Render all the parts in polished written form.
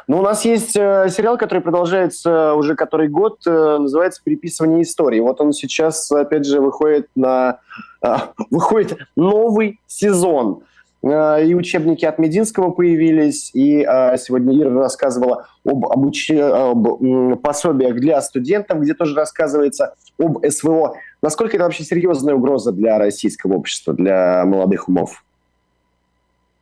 Ну, у нас есть сериал, который продолжается уже который год, называется «Переписывание истории». Вот он сейчас, опять же, выходит новый сезон. И учебники от Мединского появились, и сегодня Ира рассказывала об пособиях для студентов, где тоже рассказывается об СВО. Насколько это вообще серьезная угроза для российского общества, для молодых умов?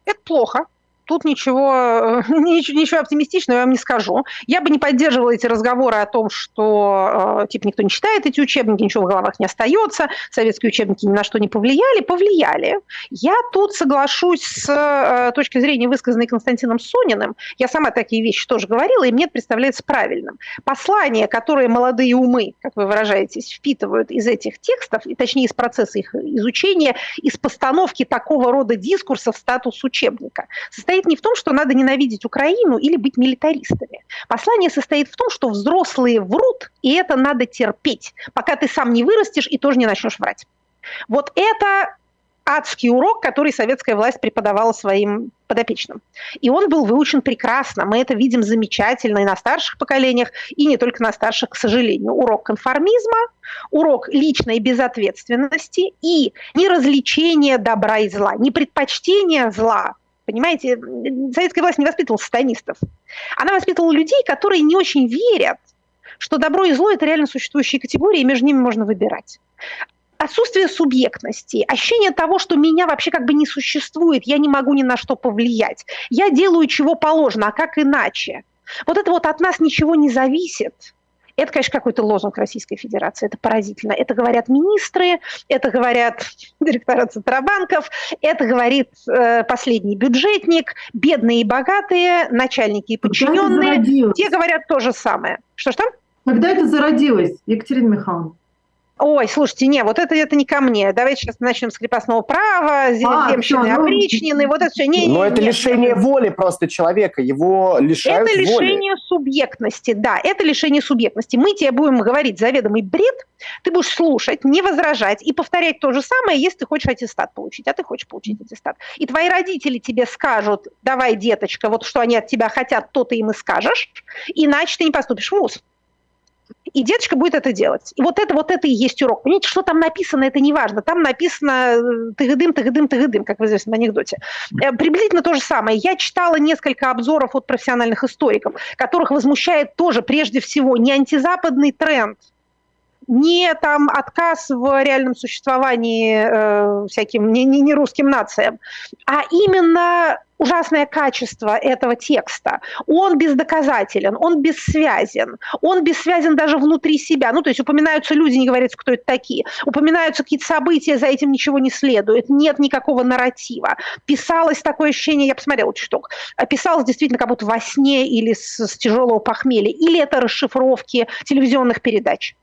Это плохо. Тут ничего оптимистичного я вам не скажу. Я бы не поддерживала эти разговоры о том, что типа никто не читает эти учебники, ничего в головах не остается, советские учебники ни на что не повлияли. Повлияли. Я тут соглашусь с точки зрения, высказанной Константином Сониным. Я сама такие вещи тоже говорила, и мне это представляется правильным. Послания, которые молодые умы, как вы выражаетесь, впитывают из этих текстов, и точнее из процесса их изучения, из постановки такого рода дискурса в статус учебника, состоит не в том, что надо ненавидеть Украину или быть милитаристами. Послание состоит в том, что взрослые врут, и это надо терпеть, пока ты сам не вырастешь и тоже не начнешь врать. Вот это адский урок, который советская власть преподавала своим подопечным. И он был выучен прекрасно. Мы это видим замечательно и на старших поколениях, и не только на старших, к сожалению. Урок конформизма, урок личной безответственности и неразличение добра и зла, не предпочтение зла. Понимаете, советская власть не воспитывала сатанистов. Она воспитывала людей, которые не очень верят, что добро и зло – это реально существующие категории, и между ними можно выбирать. Отсутствие субъектности, ощущение того, что меня вообще как бы не существует, я не могу ни на что повлиять. Я делаю, чего положено, а как иначе? Вот это вот от нас ничего не зависит. Это, конечно, какой-то лозунг Российской Федерации. Это поразительно. Это говорят министры, это говорят директора Центробанков, это говорит последний бюджетник, бедные и богатые, начальники и подчиненные. Те говорят то же самое. Что-что? Когда это зародилось, Екатерина Михайловна? Ой, слушайте, не, вот это не ко мне. Давайте сейчас начнем с крепостного права, земщины, опричнины, вот это все. Но это лишение воли просто человека, его лишают воли. Это лишение субъектности, да, это лишение субъектности. Мы тебе будем говорить заведомый бред, ты будешь слушать, не возражать и повторять то же самое, если ты хочешь аттестат получить, а ты хочешь получить аттестат. И твои родители тебе скажут: давай, деточка, вот что они от тебя хотят, то ты им и скажешь, иначе ты не поступишь в вуз. И деточка будет это делать. И вот это и есть урок. Понимаете, что там написано, это не важно. Там написано тыгыдым, тыгыдым, тыгыдым, как в известном анекдоте. Приблизительно то же самое. Я читала несколько обзоров от профессиональных историков, которых возмущает тоже прежде всего не антизападный тренд, не там отказ в реальном существовании всяким не русским нациям, а именно ужасное качество этого текста. Он бездоказателен, он бессвязен даже внутри себя. Ну, то есть упоминаются люди, не говорится, кто это такие. Упоминаются какие-то события, за этим ничего не следует. Нет никакого нарратива. Писалось такое ощущение, я посмотрела чуток, писалось действительно как будто во сне или с тяжелого похмелья. Или это расшифровки телевизионных передач.